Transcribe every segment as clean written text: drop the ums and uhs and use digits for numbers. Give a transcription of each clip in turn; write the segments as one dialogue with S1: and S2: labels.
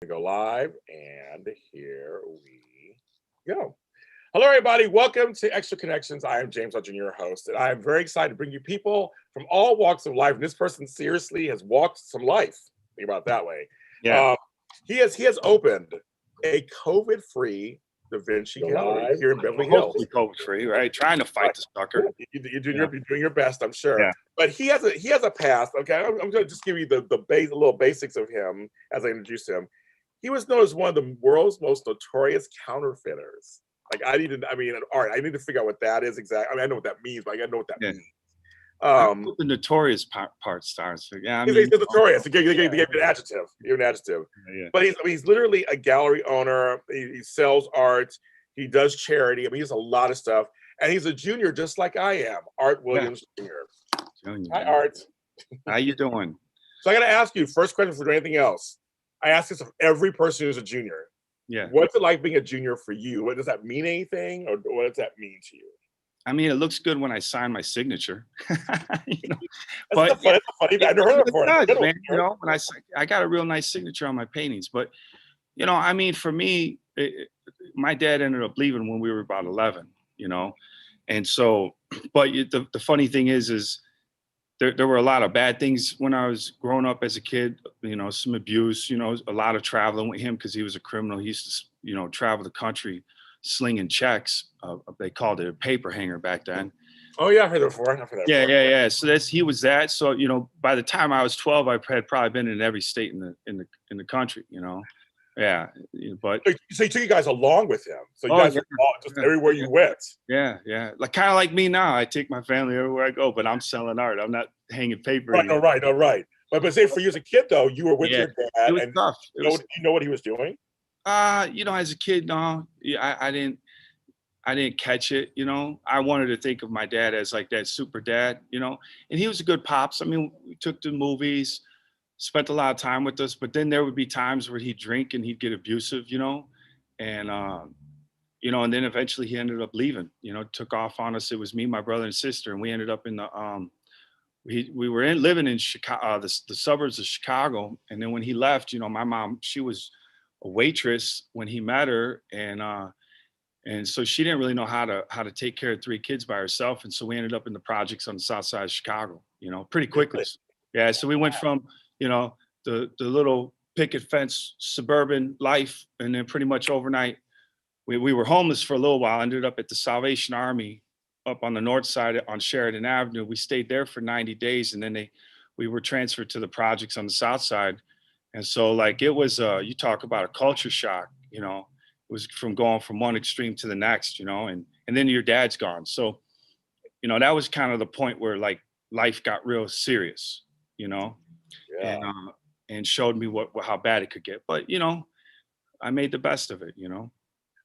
S1: Go live, and here we go. Hello, everybody. Welcome to Extra Connections. I am James Lott Jr, your host, and I am very excited to bring you people from all walks of life. And this person seriously has walked some life. Think about it that way.
S2: Yeah.
S1: He has opened a COVID-free DaVinci gallery here in Beverly Hills.
S2: Hopefully COVID-free, right? Trying to fight the sucker.
S1: You're doing your best, I'm sure.
S2: Yeah.
S1: But he has a past. Okay, I'm going to just give you the little basics of him as I introduce him. He was known as one of the world's most notorious counterfeiters. I need to figure out what that is exactly. I mean, I know what that means, but I got to know what that means.
S2: The notorious part starts. Yeah,
S1: he's notorious. They gave an adjective.
S2: Yeah.
S1: But he's literally a gallery owner. He sells art. He does charity. I mean, he does a lot of stuff. And he's a junior, just like I am, Art Williams Jr. Hi, Art.
S2: How you doing?
S1: So I got to ask you, first question for anything else. I ask this of every person who's a junior.
S2: Yeah.
S1: What's it like being a junior for you? What does that mean anything, or what does that mean to you?
S2: I mean, it looks good when I sign my signature.
S1: That's funny. I never heard it before.
S2: Man, when I got a real nice signature on my paintings. But I mean, for me, my dad ended up leaving when we were about 11. And so, but the funny thing is there were a lot of bad things when I was growing up as a kid. Some abuse. A lot of traveling with him because he was a criminal. He used to travel the country slinging checks. They called it a paper hanger back then.
S1: Oh yeah, I heard that before.
S2: Yeah. So he was that. So by the time I was 12, I had probably been in every state in the country. Yeah, but
S1: so he took you guys along with him. So you guys were just everywhere you went.
S2: Yeah. Kind of like me now. I take my family everywhere I go, but I'm selling art. I'm not hanging paper.
S1: Right. But say for you as a kid though, you were with your dad.
S2: It was tough.
S1: Do you know what he was doing?
S2: As a kid, no, I didn't catch it. I wanted to think of my dad as like that super dad. And he was a good pops. I mean, we took to movies. Spent a lot of time with us, but then there would be times where he'd drink and he'd get abusive, and and then eventually he ended up leaving, took off on us. It was me, my brother and sister, and we ended up in the, we were living in Chicago, the suburbs of Chicago. And then when he left, my mom, she was a waitress when he met her. And so she didn't really know how to take care of 3 kids by herself. And so we ended up in the projects on the south side of Chicago, pretty quickly. Yeah. So we went from, the little picket fence suburban life. And then pretty much overnight, we were homeless for a little while, ended up at the Salvation Army up on the north side on Sheridan Avenue. We stayed there for 90 days. And then we were transferred to the projects on the south side. And so it was, you talk about a culture shock, it was going from one extreme to the next, and then your dad's gone. So, that was kind of the point where life got real serious,
S1: Yeah.
S2: and showed me how bad it could get. But I made the best of it.
S1: Well,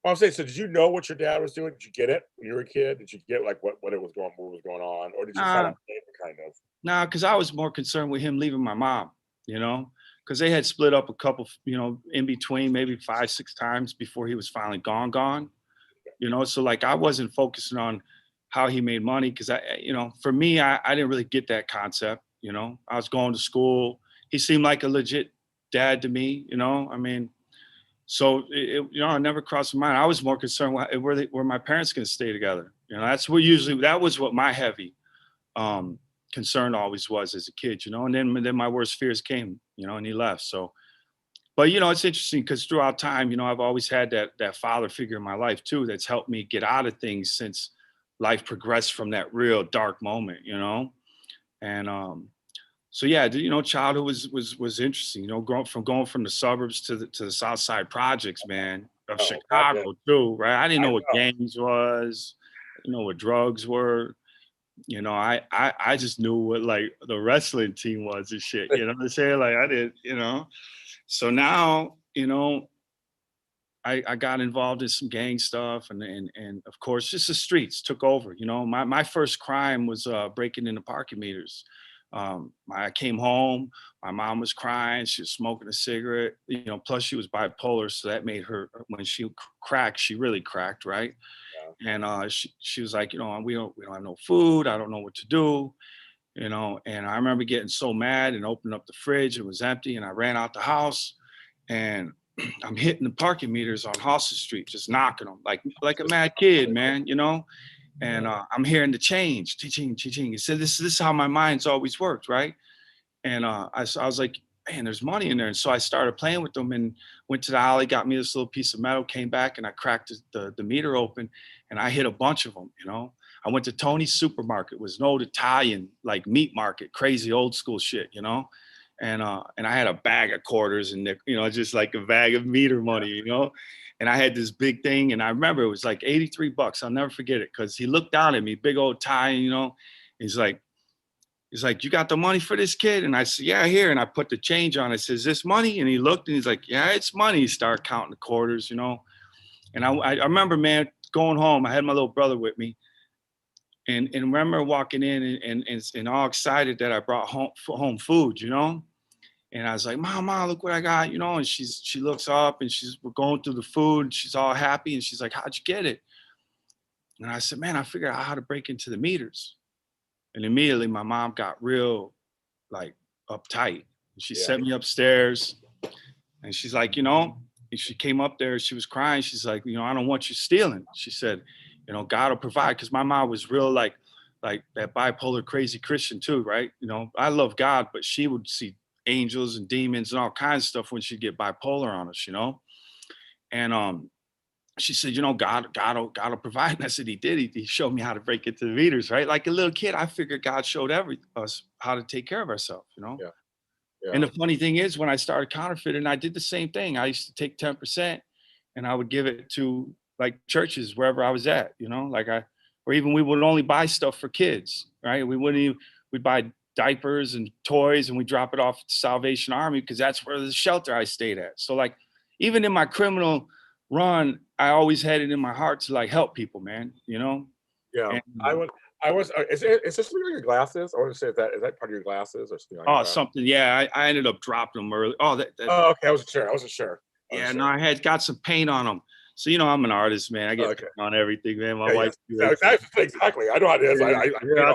S1: I'm saying, so did you know what your dad was doing? Did you get it when you were a kid? Did you get what was going on, or did you kind of?
S2: No, because I was more concerned with him leaving my mom. Because they had split up a couple, in between, maybe 5-6 times before he was finally gone. So I wasn't focusing on how he made money because for me, I didn't really get that concept. I was going to school. He seemed like a legit dad to me, I mean, so it never crossed my mind. I was more concerned were my parents going to stay together? That was what my heavy concern always was as a kid, and then my worst fears came, and he left. So, but it's interesting because throughout time, I've always had that father figure in my life too, that's helped me get out of things since life progressed from that real dark moment, and so yeah, childhood was interesting, going from the suburbs to the south side projects, man, of Chicago too, right? I didn't know what gangs was, what drugs were. I just knew what the wrestling team was and shit. You know what I'm saying? I did, So now, I got involved in some gang stuff and of course just the streets took over. My first crime was breaking into parking meters. I came home, my mom was crying, she was smoking a cigarette, plus she was bipolar. So that made her, when she cracked, she really cracked, right? Yeah. And she was like, we don't have no food. I don't know what to do. And I remember getting so mad and opened up the fridge. It was empty. And I ran out the house and I'm hitting the parking meters on Halsted Street, just knocking them like a mad kid, man, you know? And I'm hearing the change, ching, ching, ching. He said, this is how my mind's always worked, right? And I was like, man, there's money in there. And so I started playing with them and went to the alley, got me this little piece of metal, came back and I cracked the meter open and I hit a bunch of them, you know? I went to Tony's Supermarket, was an old Italian like meat market, crazy old school shit, you know? And I had a bag of quarters and, you know, just like a bag of meter money, you know? And I had this big thing and I remember it was like 83 bucks. I'll never forget it because he looked down at me, big old tie, you know? He's like, you got the money for this, kid? And I said, yeah, here. And I put the change on. I said, is this money? And he looked and he's like, yeah, it's money. He started counting the quarters, you know? And I remember, man, going home, I had my little brother with me. And remember walking in and all excited that I brought home food, you know? And I was like, Mama, look what I got, you know? And she looks up and we're going through the food and she's all happy. And she's like, how'd you get it? And I said, man, I figured out how to break into the meters. And immediately my mom got real like uptight. She sent me upstairs and she's like, you know, and she came up there, she was crying. She's like, you know, I don't want you stealing. She said, you know, God will provide. Cause my mom was real like that bipolar crazy Christian too, right? You know, I love God, but she would see angels and demons and all kinds of stuff when she'd get bipolar on us, you know? And she said, you know, God will provide. And I said, he did. He showed me how to break into the meters, right? Like a little kid, I figured God showed us how to take care of ourselves, you know?
S1: Yeah. Yeah.
S2: And the funny thing is, when I started counterfeiting, I did the same thing. I used to take 10% and I would give it to like churches, wherever I was at, you know, or even we would only buy stuff for kids, right? We'd buy diapers and toys and we drop it off at the Salvation Army because that's where the shelter I stayed at. So like, even in my criminal run, I always had it in my heart to like help people, man, you know?
S1: Yeah.
S2: And,
S1: Is this something on your glasses? I want to say, is that part of your glasses or something on your glasses?
S2: Something. Yeah. I ended up dropping them early. Oh,
S1: okay. I wasn't sure.
S2: Yeah, no, I had got some paint on them. So, you know, I'm an artist, man. I get paint on everything, man. My wife.
S1: Yeah, exactly. I know how it is.
S2: I'll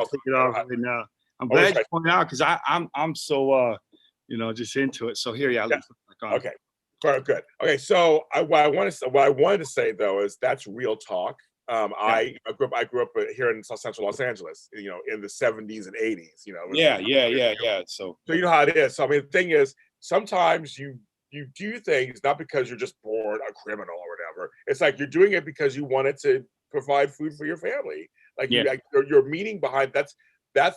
S2: take it off right now. I'm glad you pointed out because I'm so you know, just into it. So here,
S1: okay. Good. Okay, so what I wanted to say though is that's real talk. I grew up here in South Central Los Angeles, you know, in the 70s and 80s, you know.
S2: Yeah. So
S1: you know how it is. So I mean, the thing is, sometimes you do things not because you're just born a criminal or whatever. It's like you're doing it because you wanted to provide food for your family. Like your meaning behind that's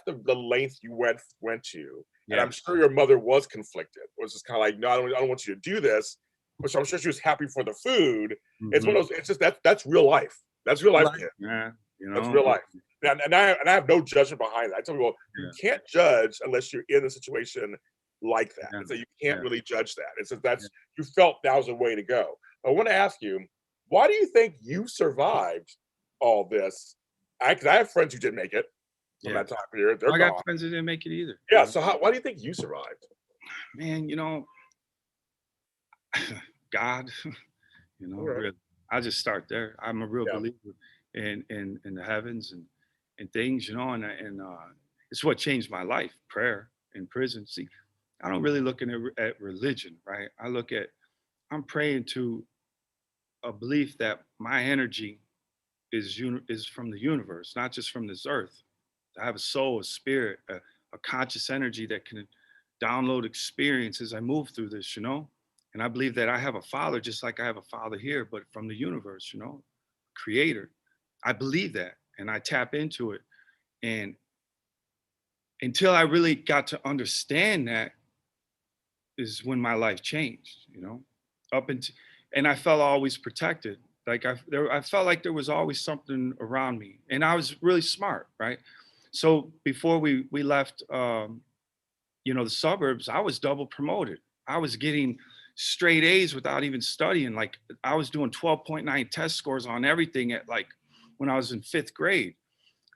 S1: the length you went to. And I'm sure your mother was conflicted. It was just kind of like, no, I don't want you to do this. Which I'm sure she was happy for the food. Mm-hmm. It's one of those. It's just that's real life. That's real life.
S2: Yeah, you know,
S1: that's real life. And I have no judgment behind that. I tell people, you can't judge unless you're in a situation like that. So you can't really judge that. It's just you felt that was a way to go. I want to ask you, why do you think you survived all this? Because I have friends who didn't make it from that time period. They're
S2: I
S1: gone.
S2: got friends who didn't make it either.
S1: Yeah. So why do you think you survived?
S2: Man, you know, God, you know, really, I'll just start there. I'm a real believer in the heavens and things, you know, and it's what changed my life. Prayer in prison. See, I don't really look at religion, right? I'm praying to a belief that my energy is from the universe, not just from this earth. I have a soul, a spirit, a conscious energy that can download experience as I move through this, you know? And I believe that I have a father, just like I have a father here, but from the universe, you know, creator. I believe that and I tap into it. And until I really got to understand that is when my life changed, you know, and I felt always protected. Like I felt like there was always something around me and I was really smart, right? So before we left, you know, the suburbs, I was double promoted. I was getting straight A's without even studying. Like I was doing 12.9 test scores on everything at like when I was in 5th grade.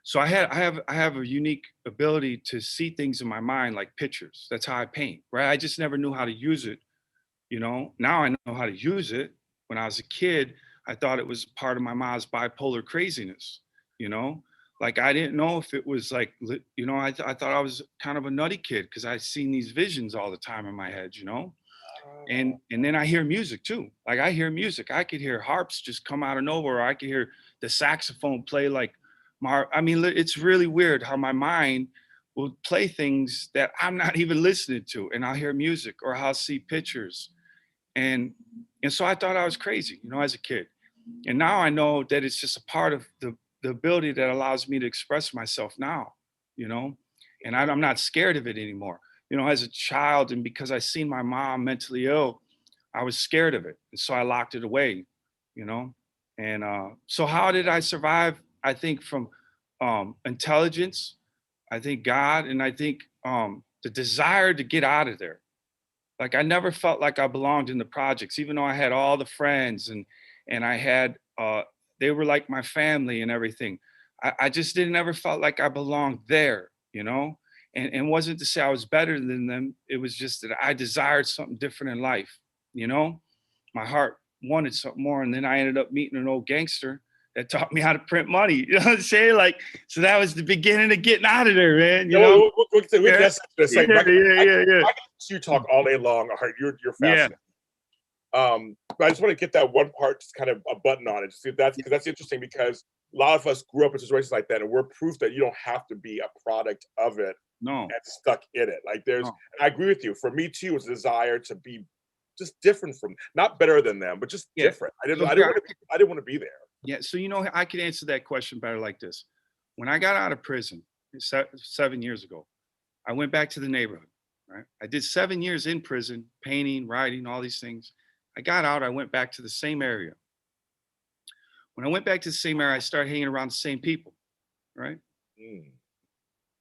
S2: So I have a unique ability to see things in my mind like pictures. That's how I paint, right? I just never knew how to use it, you know. Now I know how to use it. When I was a kid, I thought it was part of my mom's bipolar craziness, you know. Like I didn't know if it was like, you know, I thought I was kind of a nutty kid because I'd seen these visions all the time in my head, you know. And then I hear music too. Like I hear music. I could hear harps just come out of nowhere. Or I could hear the saxophone play like I mean, it's really weird how my mind will play things that I'm not even listening to. And I'll hear music or I'll see pictures. And so I thought I was crazy, you know, as a kid. And now I know that it's just a part of the ability that allows me to express myself now, you know, and I'm not scared of it anymore. You know, as a child, and because I seen my mom mentally ill, I was scared of it. And so I locked it away, you know. And so how did I survive? I think from intelligence, I think God, and I think the desire to get out of there. Like I never felt like I belonged in the projects, even though I had all the friends and I had they were like my family and everything. I just didn't ever felt like I belonged there, you know? And wasn't to say I was better than them. It was just that I desired something different in life, you know? My heart wanted something more. And then I ended up meeting an old gangster that taught me how to print money. You know what I'm saying? Like, so that was the beginning of getting out of there, man. You know?
S1: We can get to say,
S2: Yeah.
S1: You talk all day long. All right, you're fascinating.
S2: Yeah.
S1: But I just want to get that one part, just kind of a button on it, to see if that's, because that's interesting, because a lot of us grew up in situations like that, and we're proof that you don't have to be a product of it and stuck in it. Like there's, I agree with you. For me too, it was a desire to be just different from, not better than them, but just different. I didn't want to be there.
S2: Yeah. So, you know, I could answer that question better like this. When I got out of prison 7 years ago, I went back to the neighborhood, right? I did 7 years in prison, painting, writing, all these things. I got out, I went back to the same area. When I went back to the same area, I started hanging around the same people, right?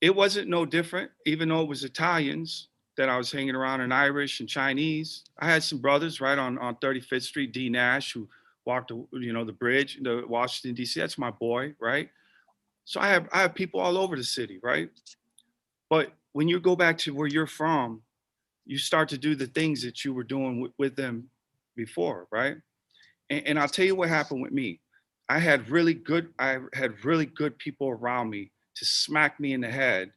S2: It wasn't no different, even though it was Italians that I was hanging around, and Irish and Chinese. I had some brothers right on 35th Street, D. Nash, who walked, you know, the bridge, the Washington, D.C. That's my boy, right? So I have people all over the city, right? But when you go back to where you're from, you start to do the things that you were doing with them before, right? And I'll tell you what happened with me. I had really good people around me to smack me in the head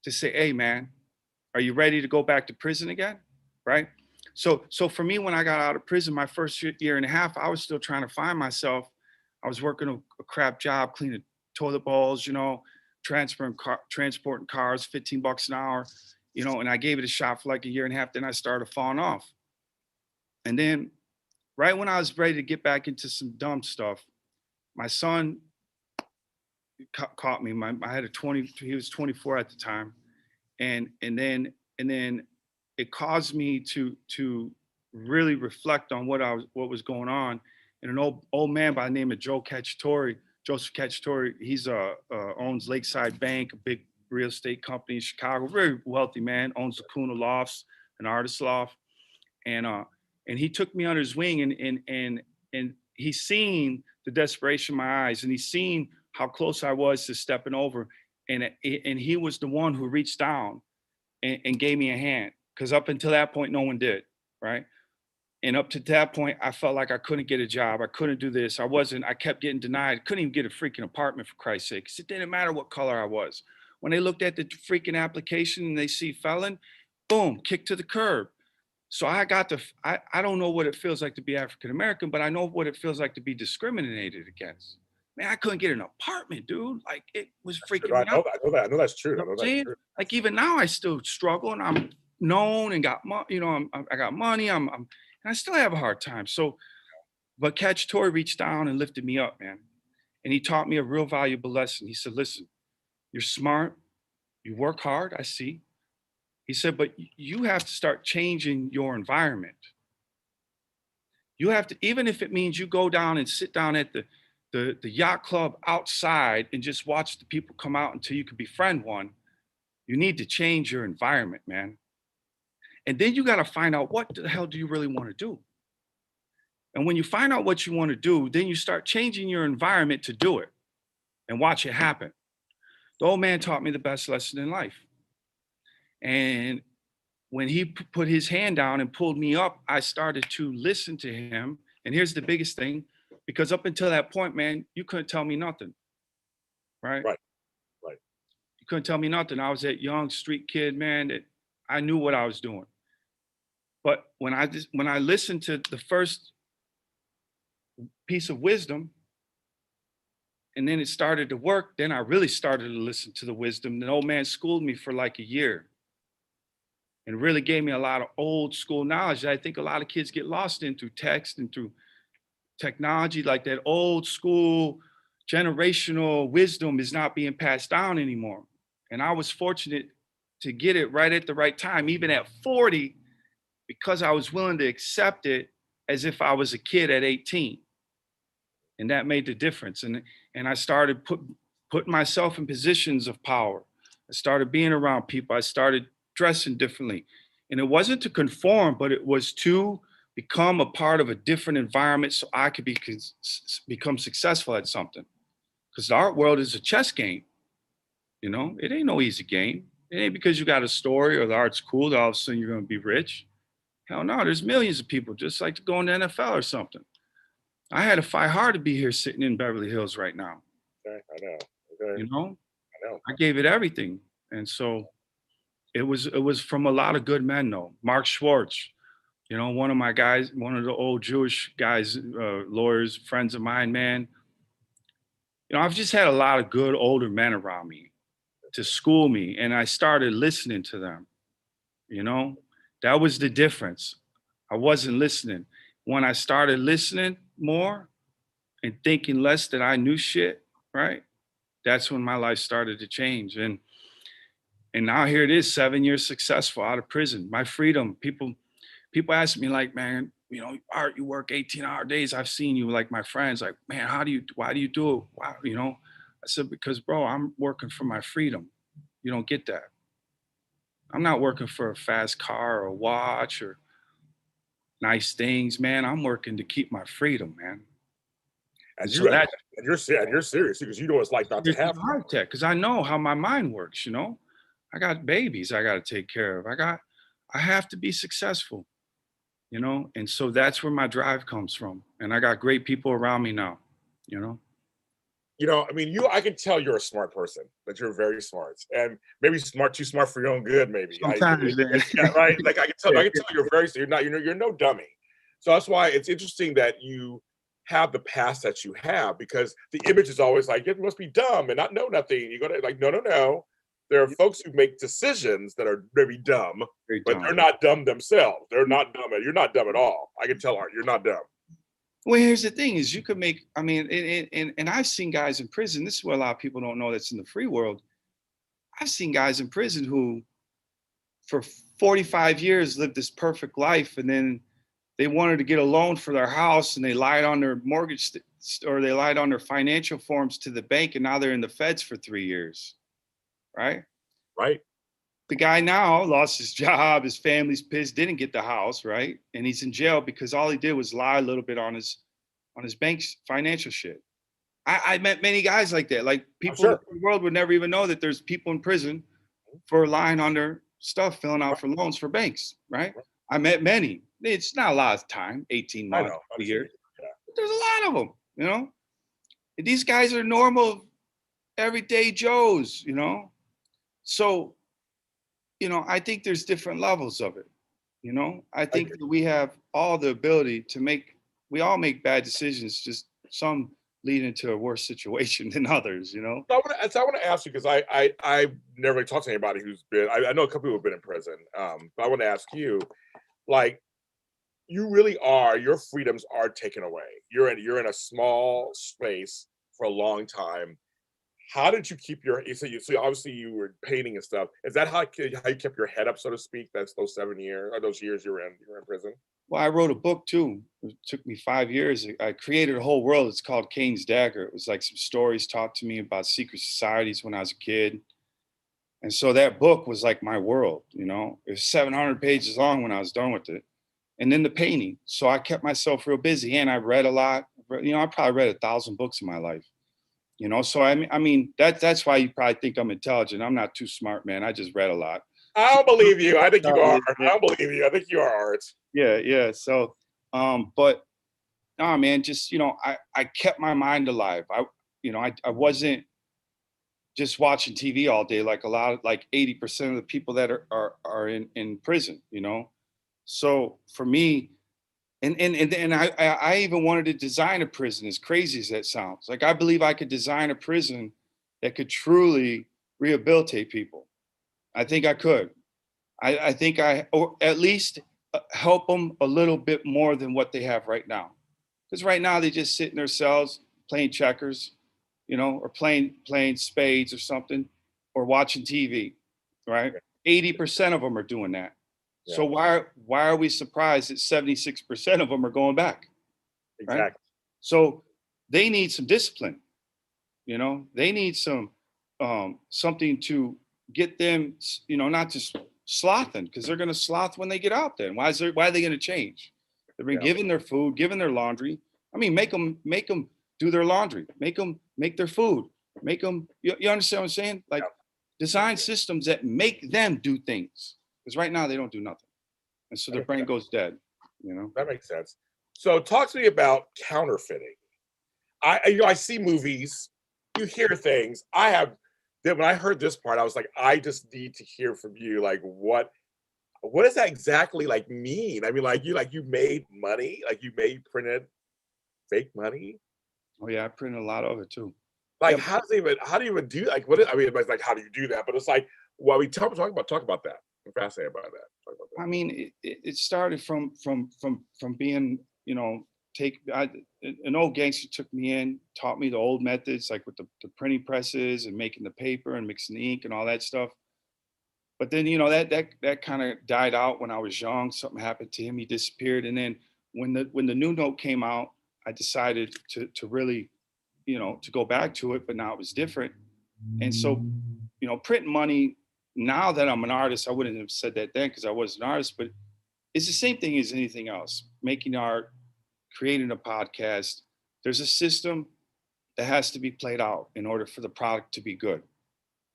S2: to say, hey man, are you ready to go back to prison again? Right? So for me, when I got out of prison, my first year and a half, I was still trying to find myself. I was working a crap job, cleaning toilet bowls, you know, transporting cars, $15 an hour, you know, and I gave it a shot for like a year and a half. Then I started falling off. And then right when I was ready to get back into some dumb stuff, my son caught me. I had he was 24 at the time. And then it caused me to really reflect on what was going on. And an old man by the name of Joseph Cacciatore, he's owns Lakeside Bank, a big real estate company in Chicago, very wealthy man, owns the Kuna Lofts, an artist loft. And he took me under his wing, and he's seen the desperation in my eyes, and he's seen how close I was to stepping over. And he was the one who reached down and gave me a hand, because up until that point, no one did, right? And up to that point, I felt like I couldn't get a job. I couldn't do this. I kept getting denied. Couldn't even get a freaking apartment, for Christ's sake. It didn't matter what color I was. When they looked at the freaking application and they see felon, boom, kick to the curb. So I don't know what it feels like to be African-American, but I know what it feels like to be discriminated against. Man, I couldn't get an apartment, dude. Like, it was freaking me out.
S1: I know that's true.
S2: Like, even now I still struggle, and I'm known and got I got money. And I still have a hard time. So, but Cacciatore reached down and lifted me up, man. And he taught me a real valuable lesson. He said, listen, you're smart. You work hard, I see. He said, but you have to start changing your environment. You have to, even if it means you go down and sit down at the yacht club outside and just watch the people come out until you can befriend one, you need to change your environment, man. And then you got to find out, what the hell do you really want to do? And when you find out what you want to do, then you start changing your environment to do it and watch it happen. The old man taught me the best lesson in life. And when he put his hand down and pulled me up, I started to listen to him. And here's the biggest thing, because up until that point, man, you couldn't tell me nothing, right?
S1: Right.
S2: You couldn't tell me nothing. I was that young street kid, man, that I knew what I was doing. But when I listened to the first piece of wisdom, and then it started to work, then I really started to listen to the wisdom. The old man schooled me for like a year and really gave me a lot of old school knowledge that I think a lot of kids get lost in through text and through technology. Like that old school generational wisdom is not being passed down anymore. And I was fortunate to get it right at the right time, even at 40, because I was willing to accept it as if I was a kid at 18. And that made the difference. And I started putting myself in positions of power. I started being around people. I started dressing differently. And it wasn't to conform, but it was to become a part of a different environment so I could become successful at something. Because the art world is a chess game. You know, it ain't no easy game. It ain't because you got a story or the art's cool that all of a sudden you're going to be rich. Hell no, there's millions of people just like to go in the NFL or something. I had to fight hard to be here sitting in Beverly Hills right now.
S1: Okay, I know. Okay.
S2: You know,
S1: I know.
S2: I gave it everything. And so it was from a lot of good men though. Mark Schwartz, you know, one of my guys, one of the old Jewish guys, lawyers, friends of mine, man. You know, I've just had a lot of good older men around me to school me, and I started listening to them. You know, that was the difference. I wasn't listening. When I started listening more and thinking less that I knew shit, right? That's when my life started to change. And now here it is, 7 years successful out of prison. My freedom. People ask me like, man, you know, Art, you work 18-hour days. I've seen you, like my friends, like, man, why do you do it? Why, you know? I said, because bro, I'm working for my freedom. You don't get that. I'm not working for a fast car or a watch or nice things, man. I'm working to keep my freedom, man.
S1: And
S2: so
S1: you're serious because you know what it's like not to have
S2: heart attack, because I know how my mind works, you know. I got babies I got to take care of. I have to be successful, you know. And so that's where my drive comes from. And I got great people around me now, you know.
S1: You know, I mean, I can tell you're a smart person, that you're very smart, and maybe too smart for your own good. Maybe
S2: sometimes,
S1: yeah, right. Like I can tell you're no dummy. So that's why it's interesting that you have the past that you have, because the image is always like, it must be dumb and not know nothing. You go to like, no. There are folks who make decisions that are very dumb, but they're not dumb themselves. They're not dumb. You're not dumb at all. I can tell, Art, you're not dumb.
S2: Well, here's the thing: is you could make. I mean, and I've seen guys in prison. This is what a lot of people don't know. That's in the free world. I've seen guys in prison who, for 45 years, lived this perfect life, and then they wanted to get a loan for their house, and they lied on their mortgage or they lied on their financial forms to the bank, and now they're in the feds for 3 years, right?
S1: Right.
S2: The guy now lost his job, his family's pissed, didn't get the house, right? And he's in jail because all he did was lie a little bit on his bank's financial shit. I met many guys like that. Like people in the world would never even know that there's people in prison for lying on their stuff, filling out for loans for banks, right? I met many. It's not a lot of time, 18 months, a year. But there's a lot of them, you know? And these guys are normal, everyday Joes, you know? So, you know, I think there's different levels of it. You know, I think that we have all the ability to we all make bad decisions, just some lead into a worse situation than others, you know?
S1: So I want to ask you, because I've never really talked to anybody who's been, I know a couple people who've been in prison, but I want to ask you, like, you really are, your freedoms are taken away. You're in a small space for a long time. How did you keep so obviously you were painting and stuff. Is that how you kept your head up, so to speak? That's those 7 years or those years you were in prison?
S2: Well, I wrote a book too. It took me 5 years. I created a whole world. It's called Cain's Dagger. It was like some stories taught to me about secret societies when I was a kid. And so that book was like my world, you know? It was 700 pages long when I was done with it. And then the painting. So I kept myself real busy, and I read a lot. You know, I probably read 1,000 books in my life. You know, so I mean that's why you probably think I'm intelligent. I'm not too smart, man. I just read a lot.
S1: I don't believe you. I think you are. I don't believe you. I think you are, Art.
S2: Yeah. So, but no, man, just, you know, I kept my mind alive. I wasn't just watching TV all day like 80% of the people that are in prison, you know. So for me, and I even wanted to design a prison, as crazy as that sounds. Like, I believe I could design a prison that could truly rehabilitate people. I think I could. I think or at least help them a little bit more than what they have right now. Because right now they just sit in their cells playing checkers, or playing spades or something, or watching TV, right? 80% of them are doing that.
S1: Yeah.
S2: So why are we surprised that 76% of them are going back? Right?
S1: Exactly.
S2: So they need some discipline. They need some something to get them, not just slothing, because they're going to sloth when they get out there. And why are they going to change? They've been given their food, given their laundry. I mean, make them do their laundry, make them make their food, make them. You understand what I'm saying? Like, design systems that make them do things. Because right now they don't do nothing, and so their brain goes dead.
S1: That makes sense. So talk to me about counterfeiting. I see movies, you hear things. When I heard this part, I was like, I just need to hear from you. Like, what does that exactly like mean? I mean, you made money, like you printed fake money.
S2: Oh yeah, I printed a lot of it too.
S1: Like, how do you even do, like, it's like, how do you do that? But it's like, well, talk about that. I'm fascinated by that. Talk about that.
S2: I mean, it started from being, an old gangster took me in, taught me the old methods, like with the printing presses and making the paper and mixing the ink and all that stuff. But then, that kind of died out when I was young. Something happened to him. He disappeared. And then when the new note came out, I decided to really, to go back to it, but now it was different. And so, printing money, now that I'm an artist, I wouldn't have said that then because I was an artist, but it's the same thing as anything else. Making art, creating a podcast, there's a system that has to be played out in order for the product to be good,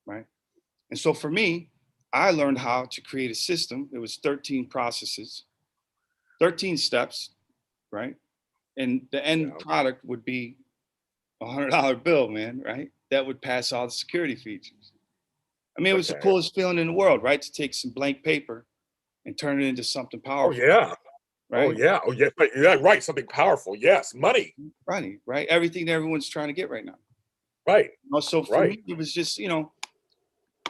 S2: right? And so for me, I learned how to create a system. It was 13 processes, 13 steps, right? And the end product would be $100 bill, man, right? That would pass all the security features. I mean, it was the coolest feeling in the world, right? To take some blank paper and turn it into something powerful.
S1: Oh yeah.
S2: Right?
S1: Oh yeah. Oh yeah. Yeah. Right. Something powerful. Yes. Money.
S2: Money. Right. Everything that everyone's trying to get right now.
S1: Right.
S2: So for me, it was just,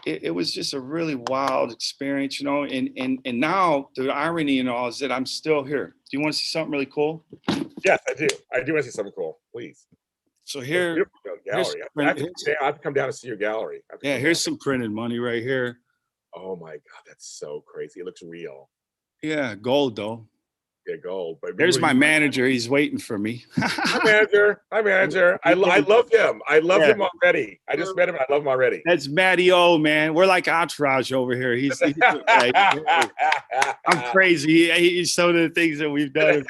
S2: it was just a really wild experience, and now the irony in all is that I'm still here. Do you want to see something really cool?
S1: Yes, I do. I do want to see something cool. Please.
S2: So here,
S1: gallery. I have to come down and see your gallery.
S2: Here's some printed money right here.
S1: Oh my God, that's so crazy. It looks real.
S2: Yeah, gold though.
S1: Yeah, gold. But
S2: there's my manager. He's waiting for me.
S1: Hi, manager. Hi, manager. I love him. I love him already. I just met him. I love him already.
S2: That's Matty O, man. We're like entourage over here. He's I'm crazy. He's some of the things that we've done.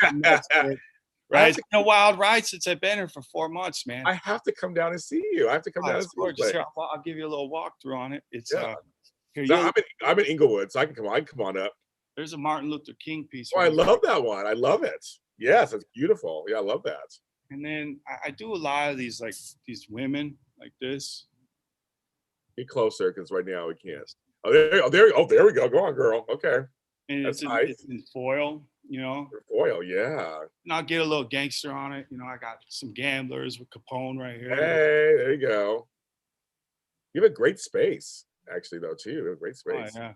S2: Right? It's been a wild ride since I've been here for 4 months, man.
S1: I have to come down and see you. I have to come down and see you.
S2: I'll give you a little walkthrough on it. It's
S1: I'm in Inglewood, so I can come on up.
S2: There's a Martin Luther King piece.
S1: Oh, I love that one. I love it. Yes, it's beautiful. Yeah, I love that.
S2: And then I do a lot of these, like these women like this.
S1: Get closer, because right now we can't. There we go. Go on, girl. Okay.
S2: And
S1: that's
S2: nice. It's in foil,
S1: Foil, yeah.
S2: And I'll get a little gangster on it. I got some gamblers with Capone right here.
S1: Hey, there you go. You have a great space, actually, though, too. You have a great space. Oh, yeah.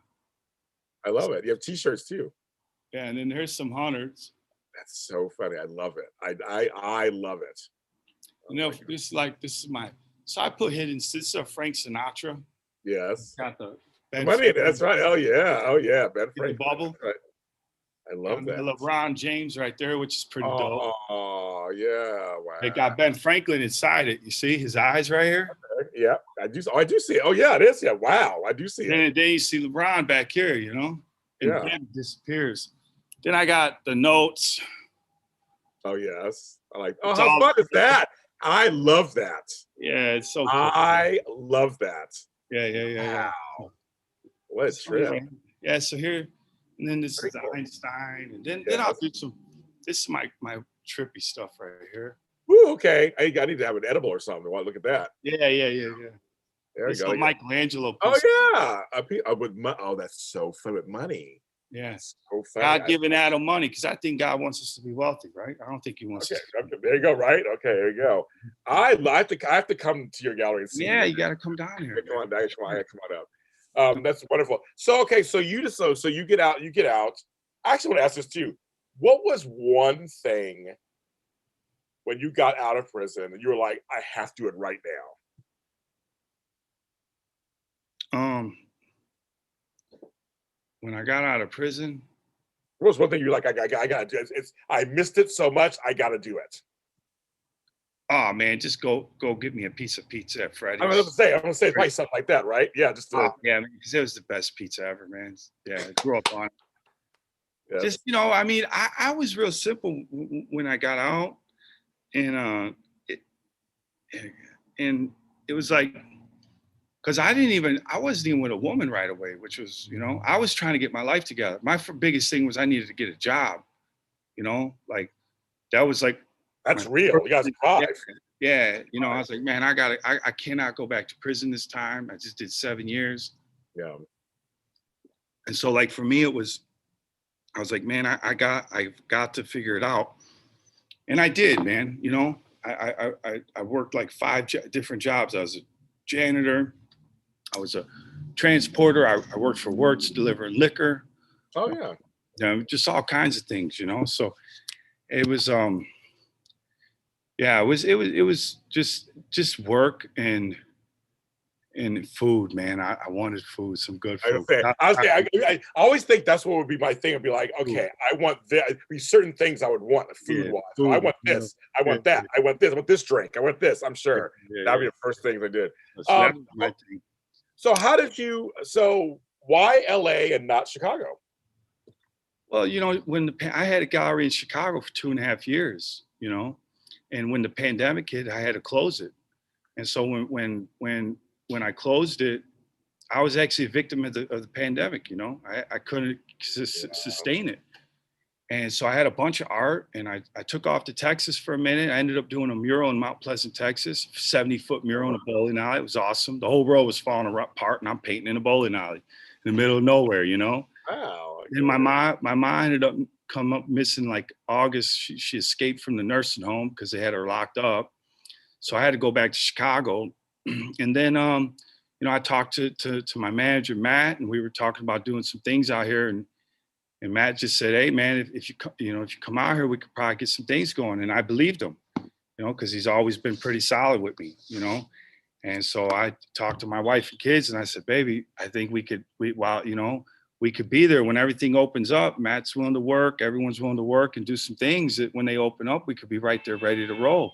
S1: I love it. You have T-shirts too.
S2: Yeah, and then there's some hundreds.
S1: That's so funny. I love it. I love it.
S2: This is my. So I put hidden. This is a Frank Sinatra.
S1: Yes.
S2: Got the
S1: money. That's right. Oh yeah. Ben Franklin.
S2: The bubble.
S1: Right. I love that.
S2: The LeBron James right there, which is pretty dope.
S1: Oh yeah. Wow.
S2: They got Ben Franklin inside it. You see his eyes right here.
S1: Yeah, I do. Oh, I do see it. Oh yeah, it is. Yeah, wow, I do see it.
S2: Then you see LeBron back here, and
S1: then
S2: it disappears. Then I got the notes.
S1: Oh yes, I like. Oh, how fun is that? I love that.
S2: Yeah, it's so cool.
S1: I love that.
S2: Yeah.
S1: Wow, what a trip.
S2: Yeah, so here, and then this is Einstein, and then I'll do some. This is my trippy stuff right here.
S1: Ooh, okay. I need to have an edible or something. I want to look at that.
S2: Yeah.
S1: There we go.
S2: Michelangelo.
S1: Oh yeah. That's so fun with money.
S2: Yeah.
S1: So funny.
S2: God giving Adam money because I think God wants us to be wealthy, right? I don't think He wants
S1: Okay,
S2: us to.
S1: okay, there you go. Right. Okay, there you go. I have to come to your gallery and see
S2: Yeah,
S1: you.
S2: you got to come down here.
S1: Come on
S2: Man.
S1: down. Come on up. That's wonderful. So okay, so so you get out. I actually want to ask this too. What was one thing when you got out of prison and you were like, I have to do it right now?
S2: When I got out of prison,
S1: What was one thing you're like, I gotta do it. I missed it so much, I gotta do it.
S2: oh man, just go get me a piece of pizza at
S1: I'm gonna
S2: Freddy's.
S1: say it's probably something like that, right? Yeah, just
S2: Oh yeah, because it was the best pizza ever, man. Yeah, I grew up on it.
S1: yes.
S2: Just I mean, I was real simple when I got out, and and it was like because I wasn't even with a woman right away, which was I was trying to get my life together. My biggest thing was I needed to get a job, like that was like
S1: That's real. You gotta
S2: yeah,
S1: survive.
S2: yeah. I was like, man, I cannot go back to prison this time. I just did 7 years.
S1: Yeah.
S2: And so like for me, I was like, man, I've got to figure it out. And I did, man. I worked like 5 different jobs. I was a janitor. I was a transporter. I worked for Wertz delivering liquor.
S1: Oh yeah.
S2: Just all kinds of things, So it was yeah, it was just work and food, man. I wanted food, some good food.
S1: I always think that's what would be my thing. I'd be like, okay, I want be certain things I would want food wise.
S2: Food,
S1: I want this. I want that. I want this. I want this drink. I want this. I'm sure that'd be the first thing I did.
S2: So that was my thing.
S1: So how did you? So why LA and not Chicago?
S2: Well, when I had a gallery in Chicago for 2.5 years, and when the pandemic hit, I had to close it. And so when I closed it, I was actually a victim of the pandemic. I couldn't sustain it. And so I had a bunch of art, and I took off to Texas for a minute. I ended up doing a mural in Mount Pleasant, Texas, 70-foot mural in a bowling alley. It was awesome. The whole road was falling apart, and I'm painting in a bowling alley in the middle of nowhere,
S1: Wow.
S2: And my mom ended up come up missing like August. She escaped from the nursing home because they had her locked up. So I had to go back to Chicago. And then, I talked to my manager, Matt, and we were talking about doing some things out here. And Matt just said, hey, man, if you come out here, we could probably get some things going. And I believed him, because he's always been pretty solid with me, And so I talked to my wife and kids, and I said, baby, I think we could be there when everything opens up. Matt's willing to work. Everyone's willing to work and do some things that when they open up, we could be right there ready to roll.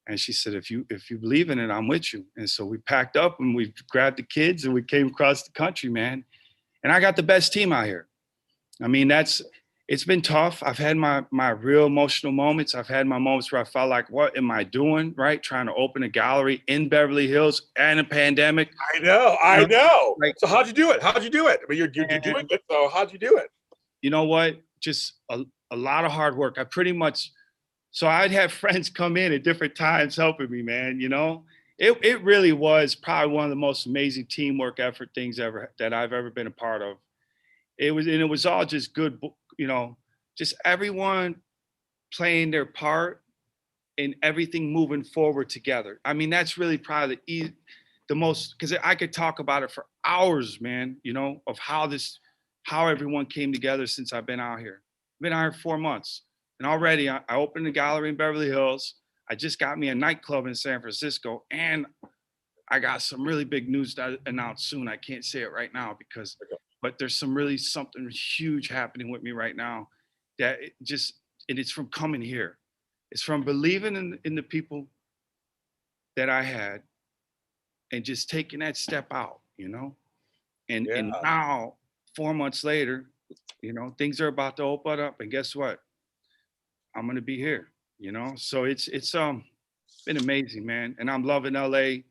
S2: And she said, if you believe in it, I'm with you. And so we packed up and we grabbed the kids and we came across the country, man. And I got the best team out here. I mean, it's been tough. I've had my real emotional moments. I've had my moments where I felt like, what am I doing, right? Trying to open a gallery in Beverly Hills and a pandemic.
S1: I know. Like, so how'd you do it? I mean, you're doing it. So how'd you do it?
S2: You know what? Just a lot of hard work. So I'd have friends come in at different times helping me, man. It really was probably one of the most amazing teamwork effort things that I've ever been a part of. It was all just good, just everyone playing their part and everything moving forward together. I mean, that's really probably the most, because I could talk about it for hours, man, of how everyone came together since I've been out here. I've been out here 4 months. And already I opened a gallery in Beverly Hills. I just got me a nightclub in San Francisco. And I got some really big news to announce soon. I can't say it right now but there's something huge happening with me right now that and it's from coming here. It's from believing in the people that I had and just taking that step out, And now 4 months later, things are about to open up, and guess what? I'm gonna be here, So it's been amazing, man. And I'm loving LA.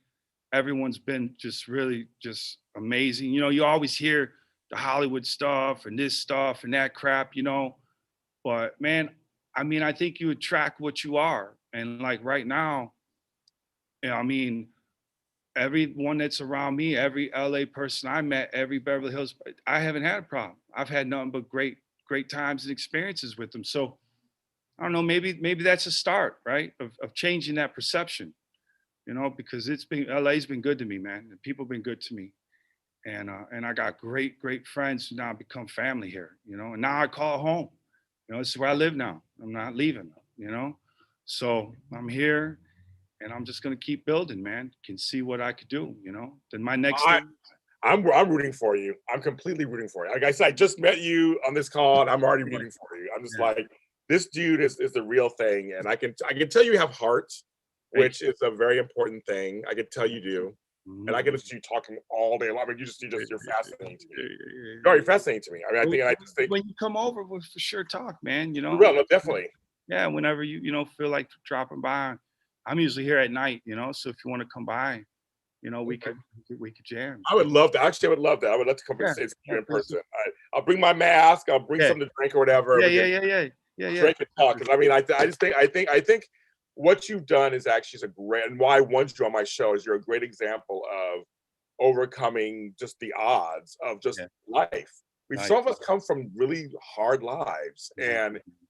S2: Everyone's been just really just amazing. You always hear the Hollywood stuff and this stuff and that crap, But man, I mean, I think you attract what you are. And like right now, I mean, everyone that's around me, every LA person I met, every Beverly Hills, I haven't had a problem. I've had nothing but great times and experiences with them. So I don't know, maybe that's a start, right? Of changing that perception, because LA's been good to me, man. And people have been good to me. And I got great friends who now become family here, and now I call home. This is where I live now. I'm not leaving, So I'm here and I'm just gonna keep building, man. Can see what I could do, Then my next thing.
S1: I'm rooting for you. I'm completely rooting for you. Like I said, I just met you on this call and I'm already rooting for you. I'm just like, this dude is the real thing. And I can tell you have heart, which is a very important thing. I can tell you do. And I can listen to you talking all day long. I mean, you're fascinating to me. You're already fascinating to me. I mean, I just think
S2: when you come over, we'll for sure talk, man.
S1: Well, no, definitely.
S2: Yeah, whenever you feel like dropping by. I'm usually here at night, so if you want to come by, we could jam.
S1: I would love that. Actually, I would love that. I would love to come and see you in person. I'll bring my mask. I'll bring something to drink or whatever.
S2: Yeah.
S1: Drink and talk. Because I mean, I think what you've done is actually a great, and why I wanted you on my show is you're a great example of overcoming just the odds of just life. Some of us come from really hard lives,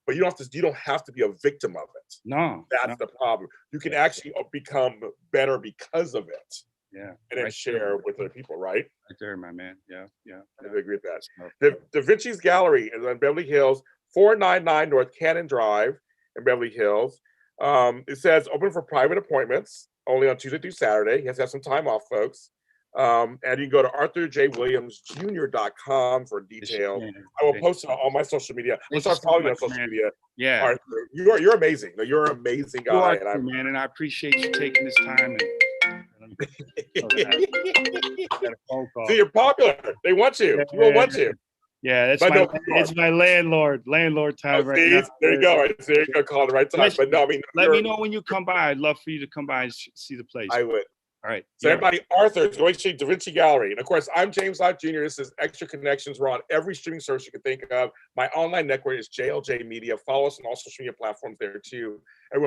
S1: but you don't have to be a victim of it.
S2: No,
S1: that's the problem. You can actually become better because of it.
S2: Yeah,
S1: and then share with other people, right?
S2: Right there, my man. Yeah.
S1: I agree with that. DaVinci's Gallery is on Beverly Hills, 499 North Canon Drive in Beverly Hills. It says open for private appointments only on Tuesday through Saturday. He has to have some time off, folks. And you can go to arthurjwilliamsjr.com for details. I will post it on all my social media. I'm start following you on social media.
S2: Yeah,
S1: Arthur, you're amazing. You're an amazing guy.
S2: You are, man, and I appreciate you taking this time.
S1: See, you're popular. They want you. People want you.
S2: Yeah, it's my landlord time right now.
S1: There you go. Right, there you go. Call it the right time. But no, I mean,
S2: let me know when you come by. I'd love for you to come by and see the place.
S1: I would.
S2: All right.
S1: So everybody, Arthur is going to see DaVinci Gallery. And of course, I'm James Lott Jr. This is Extra Connections. We're on every streaming service you can think of. My online network is JLJ Media. Follow us on all social media platforms there too. Everyone,